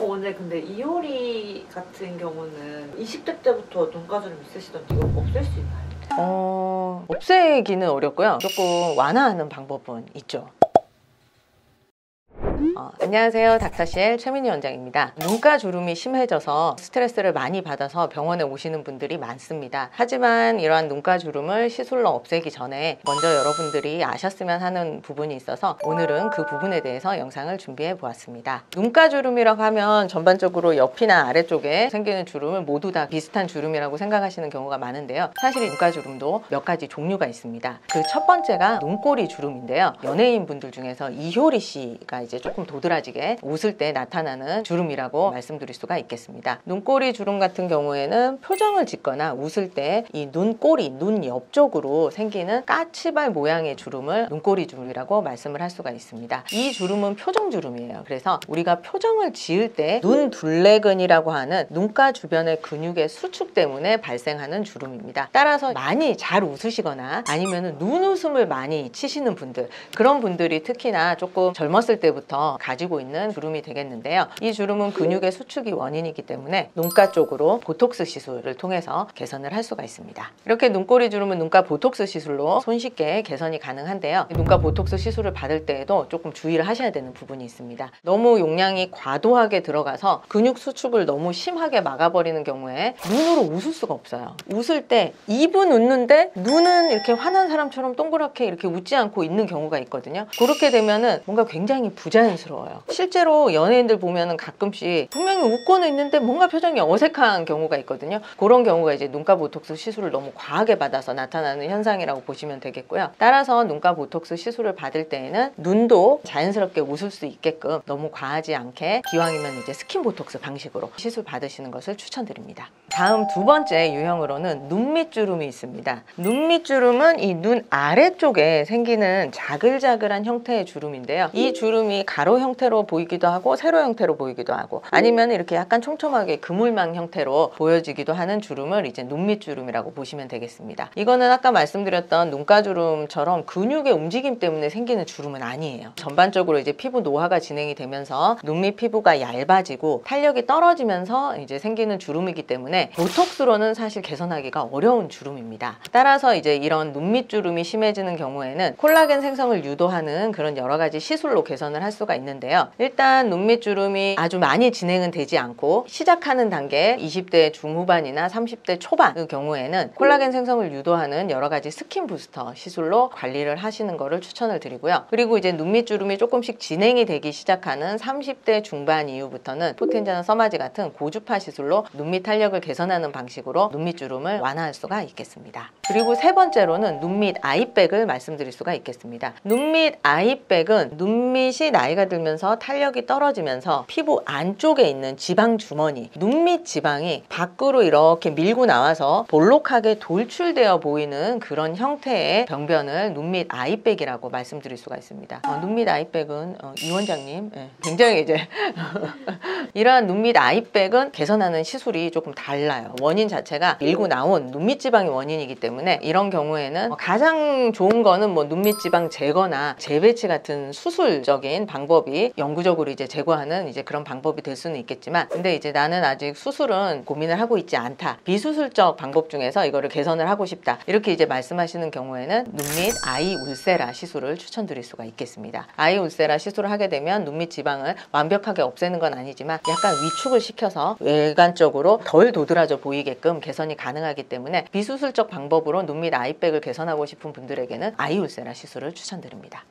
오늘 근데 이효리 같은 경우는 20대 때부터 눈가주름 있으시던데 이거 없앨 수 있나요? 없애기는 어렵고요. 조금 완화하는 방법은 있죠. 안녕하세요. 닥터CL 최민희 원장입니다. 눈가 주름이 심해져서 스트레스를 많이 받아서 병원에 오시는 분들이 많습니다. 하지만 이러한 눈가 주름을 시술로 없애기 전에 먼저 여러분들이 아셨으면 하는 부분이 있어서 오늘은 그 부분에 대해서 영상을 준비해 보았습니다. 눈가 주름이라고 하면 전반적으로 옆이나 아래쪽에 생기는 주름을 모두 다 비슷한 주름이라고 생각하시는 경우가 많은데요. 사실 눈가 주름도 몇 가지 종류가 있습니다. 그 첫 번째가 눈꼬리 주름인데요. 연예인 분들 중에서 이효리 씨가 이제 조금 도드라지게 웃을 때 나타나는 주름이라고 말씀드릴 수가 있겠습니다. 눈꼬리 주름 같은 경우에는 표정을 짓거나 웃을 때 이 눈꼬리, 눈 옆쪽으로 생기는 까치발 모양의 주름을 눈꼬리 주름이라고 말씀을 할 수가 있습니다. 이 주름은 표정 주름이에요. 그래서 우리가 표정을 지을 때 눈둘레근이라고 하는 눈가 주변의 근육의 수축 때문에 발생하는 주름입니다. 따라서 많이 잘 웃으시거나 아니면 눈웃음을 많이 치시는 분들, 그런 분들이 특히나 조금 젊었을 때부터 가지고 있는 주름이 되겠는데요. 이 주름은 근육의 수축이 원인이기 때문에 눈가 쪽으로 보톡스 시술을 통해서 개선을 할 수가 있습니다. 이렇게 눈꼬리 주름은 눈가 보톡스 시술로 손쉽게 개선이 가능한데요. 눈가 보톡스 시술을 받을 때에도 조금 주의를 하셔야 되는 부분이 있습니다. 너무 용량이 과도하게 들어가서 근육 수축을 너무 심하게 막아버리는 경우에 눈으로 웃을 수가 없어요. 웃을 때 입은 웃는데 눈은 이렇게 화난 사람처럼 동그랗게 이렇게 웃지 않고 있는 경우가 있거든요. 그렇게 되면은 뭔가 굉장히 부자연스러워요. 실제로 연예인들 보면은 가끔씩 분명히 웃고는 있는데 뭔가 표정이 어색한 경우가 있거든요. 그런 경우가 이제 눈가 보톡스 시술을 너무 과하게 받아서 나타나는 현상이라고 보시면 되겠고요. 따라서 눈가 보톡스 시술을 받을 때에는 눈도 자연스럽게 웃을 수 있게끔 너무 과하지 않게 기왕이면 이제 스킨 보톡스 방식으로 시술 받으시는 것을 추천드립니다. 다음 두 번째 유형으로는 눈밑주름이 있습니다. 눈밑주름은 이 눈 아래쪽에 생기는 자글자글한 형태의 주름인데요. 이 주름이 가로 형태로 보이기도 하고 세로 형태로 보이기도 하고 아니면 이렇게 약간 촘촘하게 그물망 형태로 보여지기도 하는 주름을 이제 눈밑주름이라고 보시면 되겠습니다. 이거는 아까 말씀드렸던 눈가주름처럼 근육의 움직임 때문에 생기는 주름은 아니에요. 전반적으로 이제 피부 노화가 진행이 되면서 눈밑 피부가 얇아지고 탄력이 떨어지면서 이제 생기는 주름이기 때문에 보톡스로는 사실 개선하기가 어려운 주름입니다. 따라서 이제 이런 눈밑주름이 심해지는 경우에는 콜라겐 생성을 유도하는 그런 여러 가지 시술로 개선을 할 수가 있는데요. 일단 눈밑주름이 아주 많이 진행은 되지 않고 시작하는 단계 20대 중후반이나 30대 초반 그 경우에는 콜라겐 생성을 유도하는 여러 가지 스킨 부스터 시술로 관리를 하시는 것을 추천을 드리고요. 그리고 이제 눈밑주름이 조금씩 진행이 되기 시작하는 30대 중반 이후부터는 포텐자나 써마지 같은 고주파 시술로 눈밑 탄력을 개선하는 방식으로 눈밑주름을 완화할 수가 있겠습니다. 그리고 세 번째로는 눈밑 아이백을 말씀드릴 수가 있겠습니다. 눈밑 아이백은 눈밑이 나이가 들면서 탄력이 떨어지면서 피부 안쪽에 있는 지방 주머니, 눈밑 지방이 밖으로 이렇게 밀고 나와서 볼록하게 돌출되어 보이는 그런 형태의 병변을 눈밑 아이백이라고 말씀드릴 수가 있습니다. 눈밑 아이백은 이 원장님 굉장히 이제 이러한 눈밑 아이백은 개선하는 시술이 조금 달라요. 원인 자체가 밀고 나온 눈밑 지방이 원인이기 때문에 이런 경우에는 가장 좋은 거는 뭐 눈밑 지방 제거나 재배치 같은 수술적인 방법이 영구적으로 이제 제거하는 이제 그런 방법이 될 수는 있겠지만, 근데 이제 나는 아직 수술은 고민을 하고 있지 않다, 비수술적 방법 중에서 이거를 개선을 하고 싶다, 이렇게 이제 말씀하시는 경우에는 눈밑 아이 울세라 시술을 추천드릴 수가 있겠습니다. 아이 울세라 시술을 하게 되면 눈밑 지방을 완벽하게 없애는 건 아니지만 약간 위축을 시켜서 외관적으로 덜 도드라져 보이게끔 개선이 가능하기 때문에 비수술적 방법으로 눈밑 아이백을 개선하고 싶은 분들에게는 아이 울세라 시술을 추천드립니다.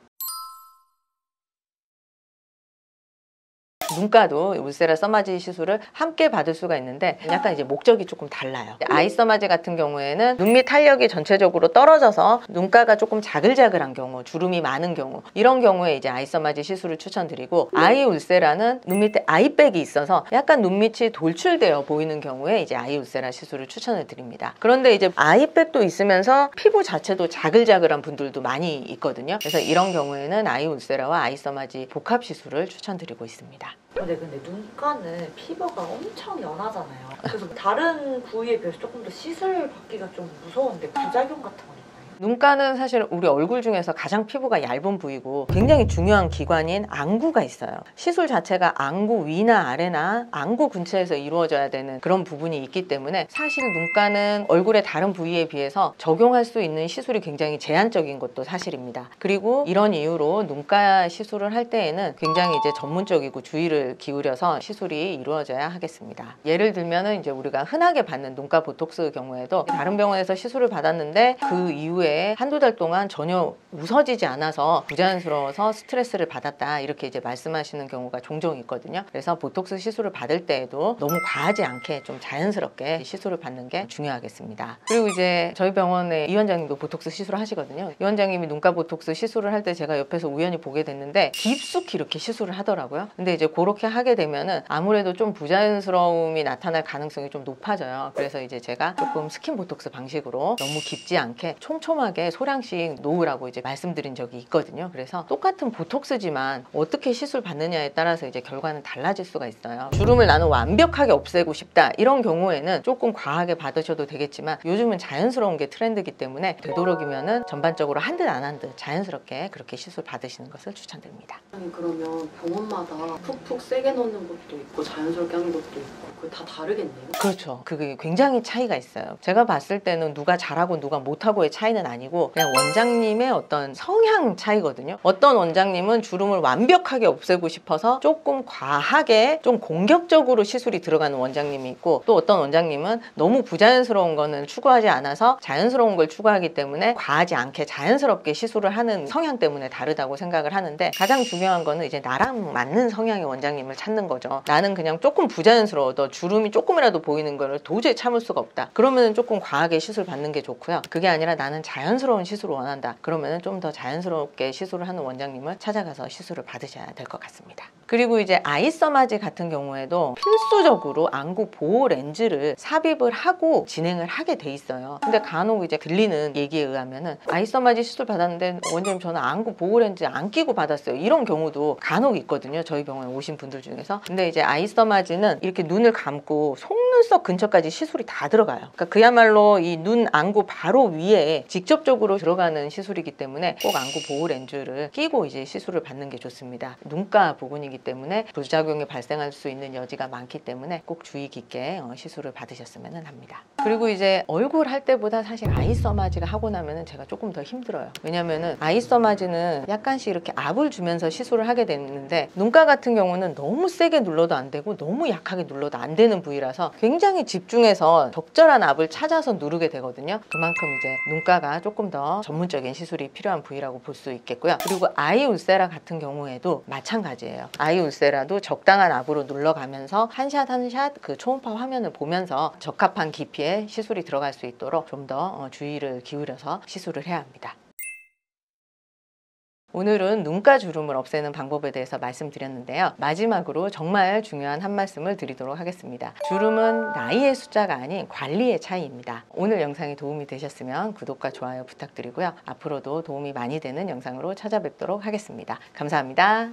눈가도 울세라 써마지 시술을 함께 받을 수가 있는데 약간 이제 목적이 조금 달라요. 아이 써마지 같은 경우에는 눈밑 탄력이 전체적으로 떨어져서 눈가가 조금 자글자글한 경우, 주름이 많은 경우, 이런 경우에 이제 아이 써마지 시술을 추천드리고, 아이 울세라는 눈밑에 아이백이 있어서 약간 눈밑이 돌출되어 보이는 경우에 이제 아이 울세라 시술을 추천을 드립니다. 그런데 이제 아이백도 있으면서 피부 자체도 자글자글한 분들도 많이 있거든요. 그래서 이런 경우에는 아이 울세라와 아이 써마지 복합 시술을 추천드리고 있습니다. 근데 눈가는 피부가 엄청 연하잖아요. 그래서 다른 부위에 비해서 조금 더 시술 받기가 좀 무서운데 부작용 같은 건 있나요? 눈가는 사실 우리 얼굴 중에서 가장 피부가 얇은 부위고 굉장히 중요한 기관인 안구가 있어요. 시술 자체가 안구 위나 아래나 안구 근처에서 이루어져야 되는 그런 부분이 있기 때문에 사실 눈가는 얼굴의 다른 부위에 비해서 적용할 수 있는 시술이 굉장히 제한적인 것도 사실입니다. 그리고 이런 이유로 눈가 시술을 할 때에는 굉장히 이제 전문적이고 주의를 기울여서 시술이 이루어져야 하겠습니다. 예를 들면은 이제 우리가 흔하게 받는 눈가 보톡스 경우에도 다른 병원에서 시술을 받았는데 그 이후에 한두 달 동안 전혀 웃어지지 않아서 부자연스러워서 스트레스를 받았다 이렇게 이제 말씀하시는 경우가 종종 있거든요. 그래서 보톡스 시술을 받을 때에도 너무 과하지 않게 좀 자연스럽게 시술을 받는 게 중요하겠습니다. 그리고 이제 저희 병원에 이 원장님도 보톡스 시술을 하시거든요. 이 원장님이 눈가 보톡스 시술을 할 때 제가 옆에서 우연히 보게 됐는데 깊숙이 이렇게 시술을 하더라고요. 근데 이제 그렇게 하게 되면은 아무래도 좀 부자연스러움이 나타날 가능성이 좀 높아져요. 그래서 이제 제가 조금 스킨 보톡스 방식으로 너무 깊지 않게 촘촘하게 소량씩 놓으라고 이제 말씀드린 적이 있거든요. 그래서 똑같은 보톡스지만 어떻게 시술 받느냐에 따라서 이제 결과는 달라질 수가 있어요. 주름을 나는 완벽하게 없애고 싶다 이런 경우에는 조금 과하게 받으셔도 되겠지만 요즘은 자연스러운 게 트렌드이기 때문에 되도록이면은 전반적으로 한 듯 안 한 듯 자연스럽게 그렇게 시술 받으시는 것을 추천드립니다. 아니 그러면 병원마다 푹푹 세게 넣는 것도 있고 자연스럽게 하는 것도 있고 그게 다 다르겠네요? 그렇죠. 그게 굉장히 차이가 있어요. 제가 봤을 때는 누가 잘하고 누가 못하고의 차이는 아니고 그냥 원장님의 어떤 성향 차이거든요. 어떤 원장님은 주름을 완벽하게 없애고 싶어서 조금 과하게 좀 공격적으로 시술이 들어가는 원장님이 있고 또 어떤 원장님은 너무 부자연스러운 거는 추구하지 않아서 자연스러운 걸 추구하기 때문에 과하지 않게 자연스럽게 시술을 하는 성향 때문에 다르다고 생각을 하는데 가장 중요한 거는 이제 나랑 맞는 성향의 원장님을 찾는 거죠. 나는 그냥 조금 부자연스러워도 주름이 조금이라도 보이는 거를 도저히 참을 수가 없다. 그러면은 조금 과하게 시술 받는 게 좋고요. 그게 아니라 나는 자연스러운 시술을 원한다. 그러면은 좀 더 자연스럽게 시술을 하는 원장님을 찾아가서 시술을 받으셔야 될 것 같습니다. 그리고 이제 아이서마지 같은 경우에도 필수적으로 안구 보호 렌즈를 삽입을 하고 진행을 하게 돼 있어요. 근데 간혹 이제 들리는 얘기에 의하면은 아이서마지 시술 받았는데 원장님 저는 안구 보호 렌즈 안 끼고 받았어요. 이런 경우도 간혹 있거든요. 저희 병원에 오신 분들 중에서. 근데 이제 아이서마지는 이렇게 눈을 감고 속눈썹 근처까지 시술이 다 들어가요. 그러니까 그야말로 이 눈 안구 바로 위에 직접적으로 들어가는 시술이기 때문에 꼭 안구 보호 렌즈를 끼고 이제 시술을 받는 게 좋습니다. 눈가 부분이기 때문에 부작용이 발생할 수 있는 여지가 많기 때문에 꼭 주의 깊게 시술을 받으셨으면 합니다. 그리고 이제 얼굴 할 때보다 사실 아이서마지가 하고 나면은 제가 조금 더 힘들어요. 왜냐면은 아이서마지는 약간씩 이렇게 압을 주면서 시술을 하게 되는데 눈가 같은 경우는 너무 세게 눌러도 안 되고 너무 약하게 눌러도 안 되는 부위라서 굉장히 집중해서 적절한 압을 찾아서 누르게 되거든요. 그만큼 이제 눈가가 조금 더 전문적인 시술이 필요한 부위라고 볼 수 있겠고요. 그리고 아이 울세라 같은 경우에도 마찬가지예요. 아이 울세라도 적당한 압으로 눌러가면서 한 샷 한 샷 그 초음파 화면을 보면서 적합한 깊이의 시술이 들어갈 수 있도록 좀 더 주의를 기울여서 시술을 해야 합니다. 오늘은 눈가 주름을 없애는 방법에 대해서 말씀드렸는데요. 마지막으로 정말 중요한 한 말씀을 드리도록 하겠습니다. 주름은 나이의 숫자가 아닌 관리의 차이입니다. 오늘 영상이 도움이 되셨으면 구독과 좋아요 부탁드리고요. 앞으로도 도움이 많이 되는 영상으로 찾아뵙도록 하겠습니다. 감사합니다.